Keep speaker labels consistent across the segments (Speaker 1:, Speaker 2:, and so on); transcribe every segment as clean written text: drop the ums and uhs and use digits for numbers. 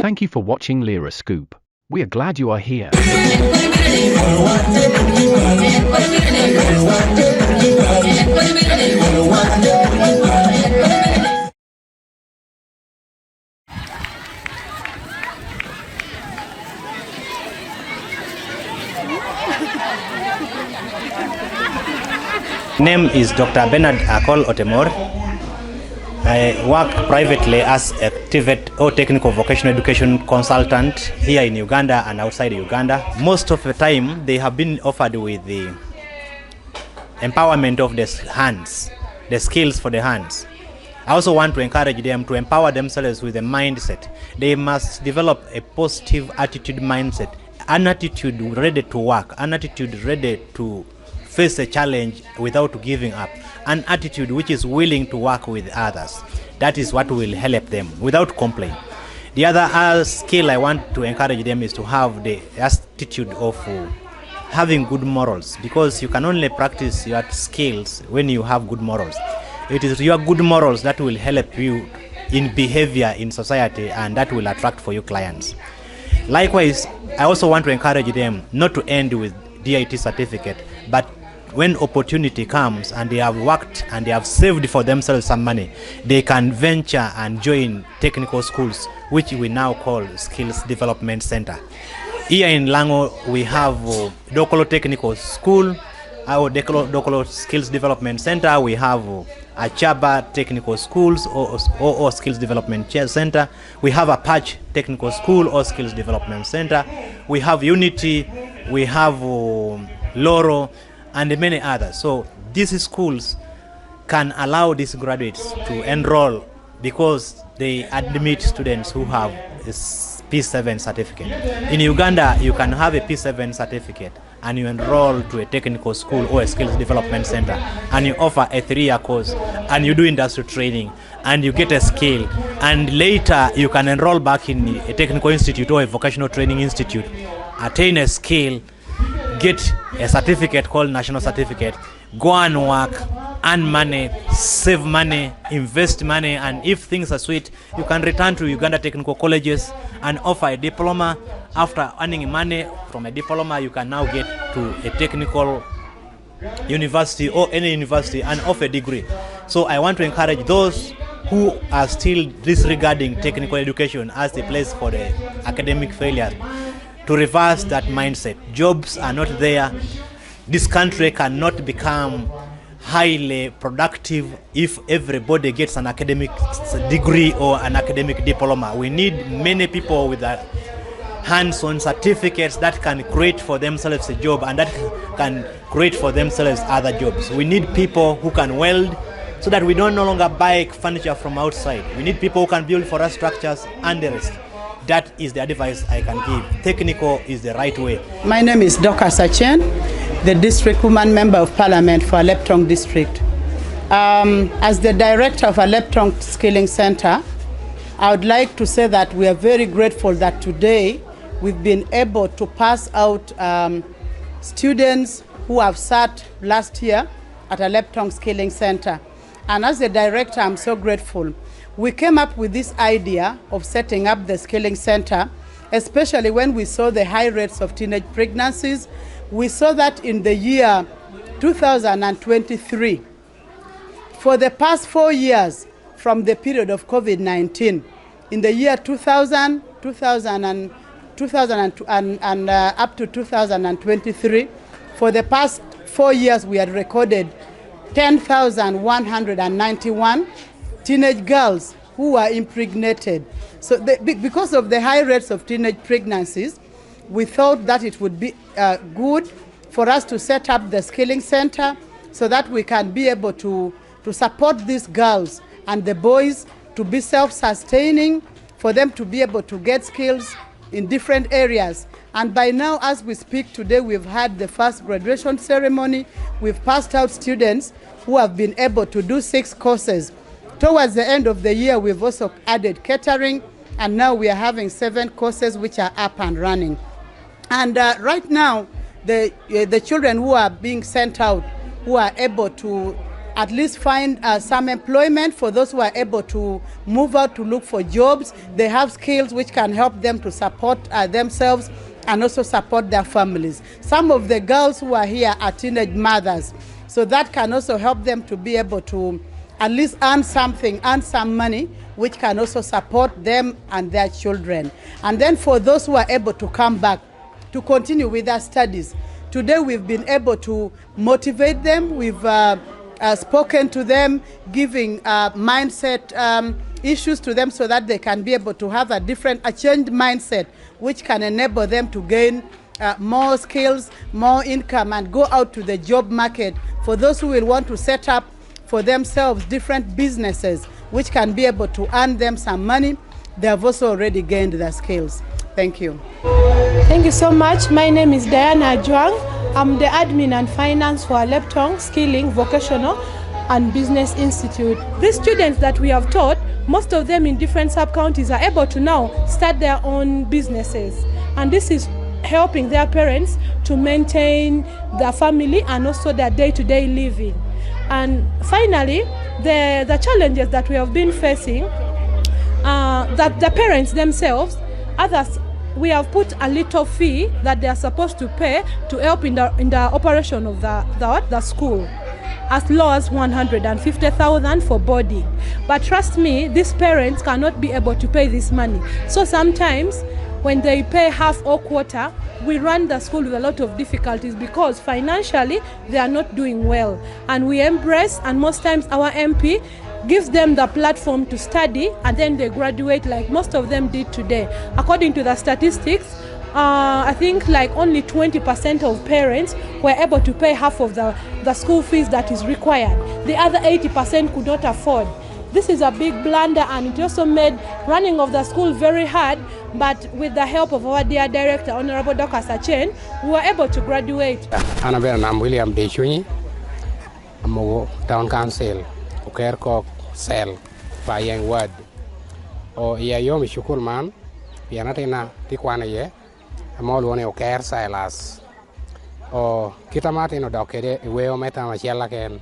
Speaker 1: Thank you for watching Lyra Scoop. We are glad you are here.
Speaker 2: Name is Dr. Bernard Akol Otemor. I work privately as a TVET or technical vocational education consultant here in Uganda and outside Uganda. Most of the time they have been offered with the empowerment of the hands, the skills for the hands. I also want to encourage them to empower themselves with a mindset. They must develop a positive attitude mindset, an attitude ready to work, an attitude ready to face a challenge without giving up, an attitude which is willing to work with others. That is what will help them without complaint. The other skill I want to encourage them is to have the attitude of having good morals, because you can only practice your skills when you have good morals. It is your good morals that will help you in behavior in society, and that will attract for you clients. Likewise, I also want to encourage them not to end with DIT certificate, but when opportunity comes and they have worked and they have saved for themselves some money, they can venture and join technical schools, which we now call Skills Development Center. Here in Lango, we have Dokolo Technical School, our Dokolo Skills Development Center. We have Achaba Technical Schools or Skills Development Center. We have Apache Technical School or Skills Development Center. We have Unity, we have Loro, and many others. So these schools can allow these graduates to enroll because they admit students who have a P7 certificate. In Uganda, you can have a P7 certificate and you enroll to a technical school or a skills development center, and you offer a 3-year course and you do industrial training and you get a skill, and later you can enroll back in a technical institute or a vocational training institute, attain a skill, get a certificate called national certificate, go and work, earn money, save money, invest money, and if things are sweet, you can return to Uganda technical colleges and offer a diploma. After earning money from a diploma, you can now get to a technical university or any university and offer a degree. So I want to encourage those who are still disregarding technical education as a place for the academic failure to reverse that mindset. Jobs are not there. This country cannot become highly productive if everybody gets an academic degree or an academic diploma. We need many people with hands-on certificates that can create for themselves a job and that can create for themselves other jobs. We need people who can weld so that we don't no longer buy furniture from outside. We need people who can build for us structures and the rest. That is the advice I can give. Technical is the right way.
Speaker 3: My name is Dr. Sachen, the District Woman Member of Parliament for ALEBTONG District. As the Director of ALEBTONG Skilling Center, I would like to say that we are very grateful that today we've been able to pass out students who have sat last year at ALEBTONG Skilling Center. And as the Director, I'm so grateful. We came up with this idea of setting up the Skilling Center, especially when we saw the high rates of teenage pregnancies. We saw that in the year 2023. For the past 4 years, from the period of COVID-19, in the year 2000 and up to 2023, for the past 4 years, we had recorded 10,191 teenage girls who were impregnated. So because of the high rates of teenage pregnancies, we thought that it would be good for us to set up the Skilling Center so that we can be able to support these girls and the boys to be self-sustaining, for them to be able to get skills in different areas. And by now, as we speak today, we've had the first graduation ceremony. We've passed out students who have been able to do 6 courses. Towards the end of the year, we've also added catering, and now we are having 7 courses which are up and running. And right now, the children who are being sent out, who are able to at least find some employment for those who are able to move out to look for jobs. They have skills which can help them to support themselves and also support their families. Some of the girls who are here are teenage mothers, so that can also help them to be able to at least earn something, earn some money, which can also support them and their children. And then for those who are able to come back to continue with their studies, today we've been able to motivate them. We've spoken to them, giving mindset issues to them so that they can be able to have a changed mindset, which can enable them to gain more skills, more income, and go out to the job market. For those who will want to set up for themselves different businesses, which can be able to earn them some money, they have also already gained their skills. Thank you.
Speaker 4: Thank you so much. My name is Diana Juang. I'm the admin and finance for ALEBTONG, Skilling, Vocational and Business Institute. These students that we have taught, most of them in different sub-counties are able to now start their own businesses. And this is helping their parents to maintain their family and also their day-to-day living. And finally, the challenges that we have been facing, that the parents themselves, others, we have put a little fee that they are supposed to pay to help in the operation of the school, as low as 150,000 for boarding. But trust me, these parents cannot be able to pay this money. So sometimes when they pay half or quarter, we run the school with a lot of difficulties because financially they are not doing well. And we embrace, and most times our MP gives them the platform to study, and then they graduate like most of them did today. According to the statistics, I think like only 20% of parents were able to pay half of the school fees that is required. The other 80% could not afford. This is a big blunder, and it also made running of the school very hard, but with the help of our dear director, Honorable Dr. Sachen, we were able to graduate.
Speaker 5: I'm William Dechuni. I'm a town council. Ukerko sel by young word. O ya yomi shukul man, pianatina tikwana ye, amol one uker silas. O kita matino dokede, weo meta machella ken,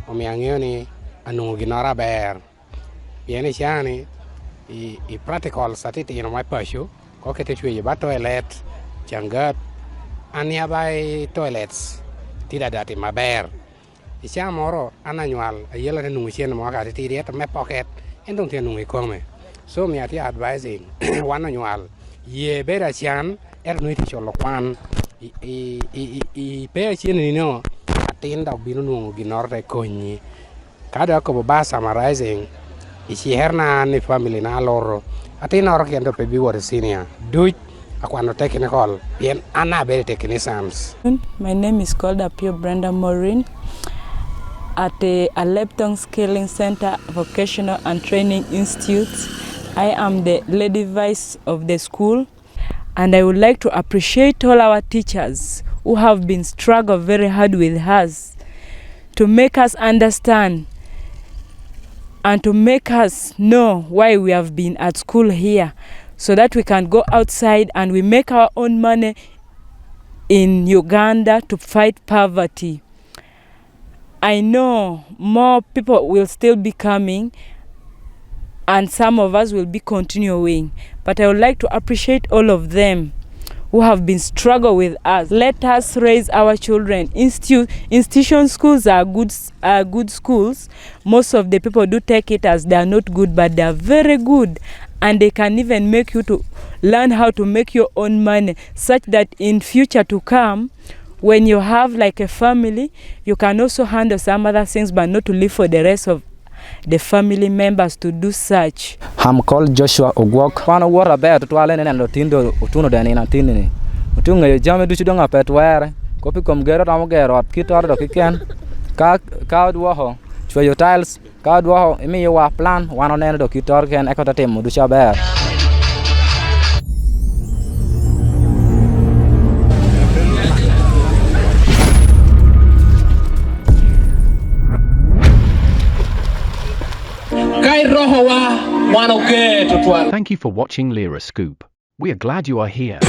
Speaker 5: o miangioni anu ginora bear. Piani chani, I practical satiti in my pashu, cocketry but toilet, jangat, and nearby toilets, tida that in my bear. Isha moro annual a yellow numission market at my pocket and don't tell me come. So me at advising one annual. Ye better chan, ernuit your lopan. I pay a chin in no, attend of Binu Ginorte Coni. Kadako Bass summarizing. Ishi herna ni family na loro. Atin organ to be what senior. Do it. Aquano technical. Bien Anna very technicians.
Speaker 6: My name is called Apio Brenda Maureen. At the ALEBTONG Skilling Center Vocational and Training Institute. I am the lady vice of the school, and I would like to appreciate all our teachers who have been struggling very hard with us to make us understand and to make us know why we have been at school here, so that we can go outside and we make our own money in Uganda to fight poverty. I know more people will still be coming and some of us will be continuing, but I would like to appreciate all of them who have been struggling with us. Let us raise our children. Institution schools are good schools. Most of the people do take it as they are not good, but they are very good, and they can even make you to learn how to make your own money, such that in future to come, when you have like a family, you can also handle some other things, but not to live for the rest of the family members to do such.
Speaker 7: I'm called Joshua Ogwok. One war about to Allen and Lotindo, Utuno Dani and Tini. Utunga, Jammy Duchidonga pet wear, copy come get out of get or kit or the can. Cowed waho, show your tiles, cowed waho, me you are plan, one on end of kit or can echo the team, Dusha bear.
Speaker 1: Thank you for watching Lyra Scoop. We are glad you are here.